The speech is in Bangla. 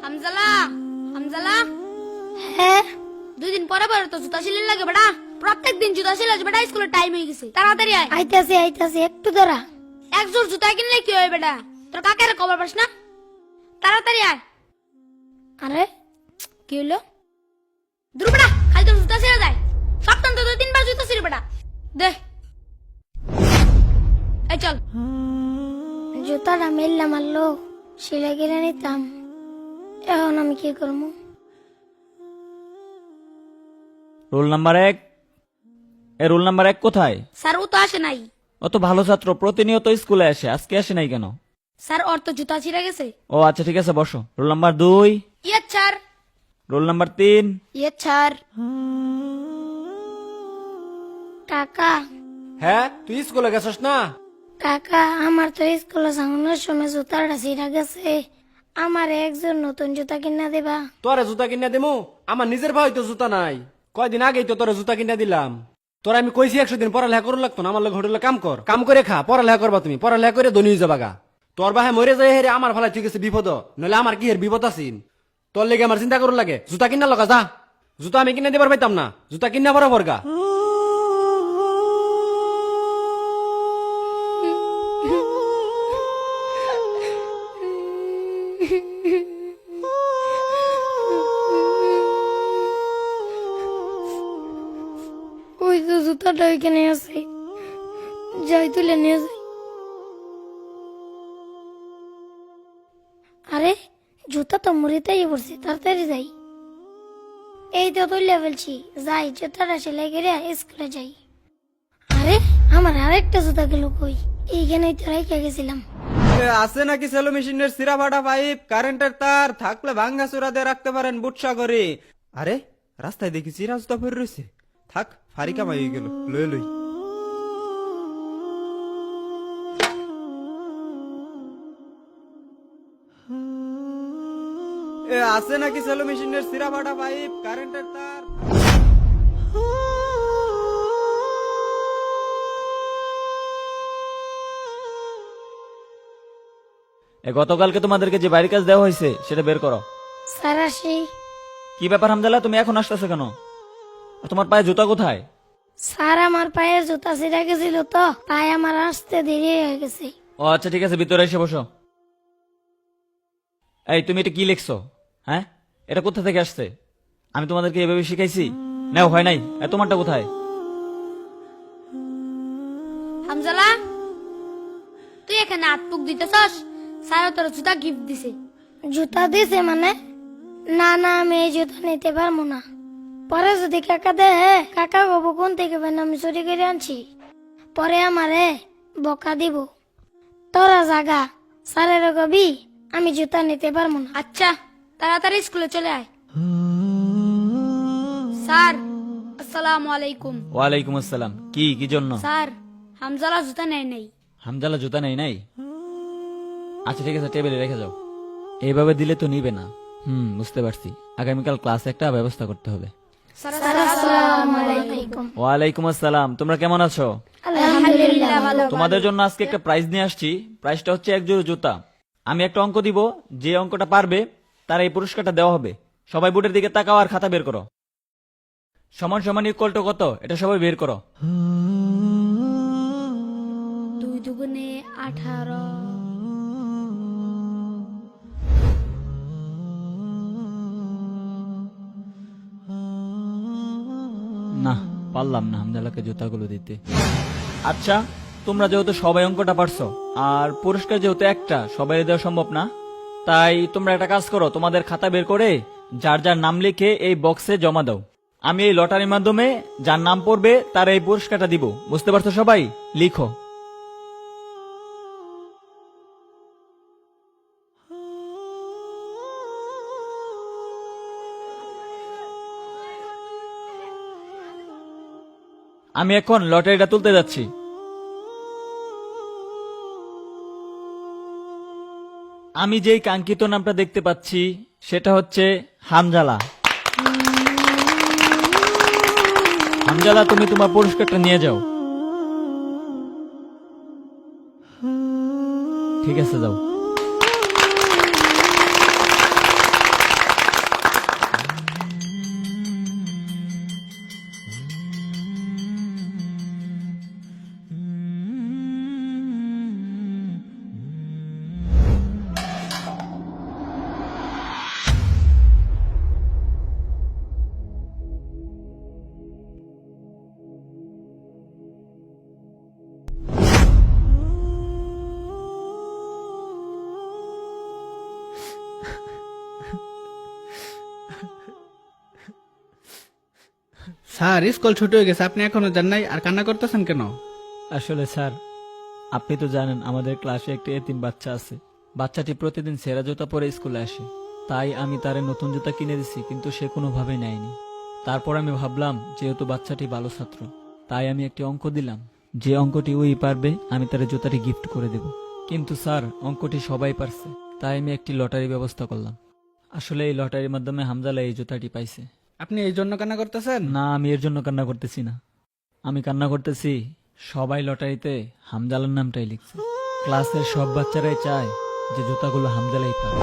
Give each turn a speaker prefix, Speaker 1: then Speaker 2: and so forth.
Speaker 1: হামজালা হামজালা
Speaker 2: হ্যাঁ
Speaker 1: 2 দিন পরে পরে তো জুতা সিলাই লাগে বেটা। প্রত্যেক দিন জুতা সিলাই বেটা, স্কুলের টাইম হয়ে গেছে, তাড়াতাড়ি আয়।
Speaker 2: আইতাছি একটু দাঁড়া।
Speaker 1: এক জোড় জুতা কিনলে কি হয় বেটা? তোর কাকের খবর পাস না? তাড়াতাড়ি আয়।
Speaker 2: আরে
Speaker 1: কি হলো? দূর বেটা, খালি তোর জুতা ছিঁড়ে যায়। সপ্তাহে তো 2-3 বার জুতা ছিঁড়ে বেটা। দে এই চল।
Speaker 2: জুতাটা মেললাম মারলো, সেলাই কিনে নিতাম। এখন আমি কি করবো?
Speaker 3: Roll number 1। এ রোল নাম্বার 1 কোথায়?
Speaker 1: স্যার ও তো আসে নাই।
Speaker 3: ও তো ভালো ছাত্র, প্রতিনিয়ত স্কুলে আসে, আজকে আসে নাই কেন?
Speaker 1: স্যার ওর তো জুতা ছিঁড়ে গেছে।
Speaker 3: ও আচ্ছা ঠিক আছে, বসো। Roll number 2।
Speaker 1: ইয়ে স্যার।
Speaker 3: Roll number 3।
Speaker 1: ইয়ে স্যার।
Speaker 2: কাকা
Speaker 4: হ্যাঁ, তুই স্কুলে গেছিস না?
Speaker 2: কাকা আমার তো স্কুলে যাওয়ানোর সময় জুতাটা ছিঁড়া গেছে। আমার একজন নতুন জুতা কিনা দেবা?
Speaker 4: তোরে জুতা কিনে দেবো? আমার নিজের ভাই তো জুতা নাই। কয়দিন আগেই তো তোরে জুতা কিনে দিলাম। তোরা আমি কইছি 100 দিন পড়ালেখা করুন লাগতো না, আমার লোক হোটেলে কাম করে খা, পড়ালেখা করবা তুমি, পড়ালেখা করে ধনী হয়ে যাবাগা। তোর বাহে মরে যায় হেরে আমার ভালাই ঠিক আছে বিপদ, নইলে আমার কি হের বিপদ আছিন? তোর লেগে আমার চিন্তা করুন লাগে। জুতা কিনা লগা যা, জুতা আমি কিনে দিবার পাইতাম না, জুতা কিনা বড় বর্গা।
Speaker 2: ওই তো জুতাটা ওইখানে আছে, যাই তুলে নিয়ে যাই। আরে জুতা তো মুড়িতেই পড়ছে, তাড়াতাড়ি যাই। এই তো তুলে ফেলছি, যাই জুতাটা সেলাই করে স্কুলে যাই। আরে আমার আরেকটা জুতা গেল কই? এইখানেই তো রেখে গেছিলাম।
Speaker 5: আছে নাকি সেলো মেশিনের সিরা ফাটা পাইপ, কারেন্টের তার থাকলে ভাঙ্গা চূড়া দিয়ে রাখতে পারেন বুটসা করে। আরে রাস্তায় দেখি চিরা জুতা পরে রয়েছে, থাক ফারি কামাই হয়ে গেল, লই লই। আছে নাকি সেলো মেশিনের সিরা ফাটা পাইপ, কারেন্টের তার।
Speaker 3: গতকালকে তোমাদেরকে যে বাড়ির কাজ দেওয়া হয়েছে সেটা বের করো।
Speaker 2: স্যার আসি।
Speaker 3: কি ব্যাপার হামজালা, তুমি এখন আসতেছো কেন? আর তোমার পায়ে জুতা কোথায়?
Speaker 2: স্যার আমার পায়ে জুতা ছিঁড়া গেছিল তো, তাই আমার আসতে দেরি হয়ে গেছে।
Speaker 3: ও আচ্ছা ঠিক আছে, ভিতরে এসে বসো। এই তুমি এটা কি লিখছো? হ্যাঁ, এটা কোথা থেকে আসছে? আমি তোমাদেরকে এভাবে শিখাইছি? নাও হয় নাই। তোমারটা কোথায়?
Speaker 1: হামজালা তুই এখানে আটপুক দিতেছস? স্যার তোর জুতা গিফট দিছে।
Speaker 2: জুতা দিছে মানে? না না, আমি এই জুতা নিতে পারবো না। পরে যদি কাকা দে, কাকা বাবু কোন থেকে বেন আমি চুরি করে আনছি, পরে আমারে বকা দিব। তোরা জাগা, স্যারের কবি আমি জুতা নিতে পারবো না।
Speaker 1: আচ্ছা তাড়াতাড়ি স্কুলে চলে আয়। স্যার আসসালামু আলাইকুম।
Speaker 3: ওয়ালাইকুম আসসালাম। কি কি জন্য?
Speaker 1: স্যার হামজালা জুতা নেয় নাই।
Speaker 3: হামজালা জুতা নেই নাই? আচ্ছা ঠিক আছে, টেবিলে রেখে যাও। এইভাবে দিলে তো নিবে না। বুঝতে পারছি। আগামীকাল ক্লাসে একটা ব্যবস্থা করতে হবে।
Speaker 1: স্যার
Speaker 2: আসসালামু আলাইকুম।
Speaker 3: ওয়ালাইকুম আসসালাম। তোমরা কেমন আছো?
Speaker 2: আলহামদুলিল্লাহ ভালো।
Speaker 3: তোমাদের জন্য আজকে একটা প্রাইজ নিয়ে আসছি। প্রাইজটা হচ্ছে এক জোড়া জুতা। আমি একটা অঙ্ক দিব, যে অঙ্কটা পারবে তার এই পুরস্কারটা দেওয়া হবে। সবাই বোর্ডের দিকে তাকাও আর খাতা বের করো। সমান সমান ইকুয়াল টু কত এটা সবাই বের করো।
Speaker 1: 2 দুগুণে 18।
Speaker 3: না, পারলাম না হামজালাকে জুতাগুলো দিতে। আচ্ছা, তোমরা যেহেতু সবাই অঙ্কটা পারছো আর পুরস্কার যেহেতু একটা, সবাই দেওয়া সম্ভব না, তাই তোমরা একটা কাজ করো, তোমাদের খাতা বের করে যার যার নাম লিখে এই বক্সে জমা দাও। আমি এই লটারির মাধ্যমে যার নাম পড়বে তার এই পুরস্কারটা দিব। বুঝতে পারছো সবাই? লিখো। আমি এখন লটারিটা তুলতে যাচ্ছি। আমি যেই কাঙ্ক্ষিত নামটা দেখতে পাচ্ছি সেটা হচ্ছে হামজালা। হামজালা, তুমি তোমার পুরস্কারটা নিয়ে যাও। ঠিক আছে, যাও।
Speaker 6: স্যার স্কুল ছুটি হয়ে গেছে, আপনি এখনো যান নাই আর কান্না করতেছেন কেন?
Speaker 3: আসলে স্যার, আপনি তো জানেন আমাদের ক্লাসে একটি এতিম বাচ্চা আছে। বাচ্চাটি প্রতিদিন সেরা জুতা পরে স্কুলে আসে, তাই আমি তারে নতুন জুতা কিনে দিছি, কিন্তু সে কোনোভাবেই নেয়নি। তারপর আমি ভাবলাম যেহেতু বাচ্চাটি ভালো ছাত্র, তাই আমি একটি অঙ্ক দিলাম, যে অঙ্কটি ওই পারবে আমি তার জুতাটি গিফট করে দেব। কিন্তু স্যার, অঙ্কটি সবাই পারছে, তাই আমি একটি লটারি ব্যবস্থা করলাম। আসলে এই লটারির মাধ্যমে হামজালা এই জুতাটি পাইছে।
Speaker 6: আপনি এই জন্য কান্না করতেছেন?
Speaker 3: না, আমি এর জন্য কান্না করতেছি না। আমি কান্না করতেছি সবাই লটারিতে হামজালার নামটাই লিখছে। ক্লাসের সব বাচ্চারাই চায় যে জুতাগুলো হামজালাই পায়।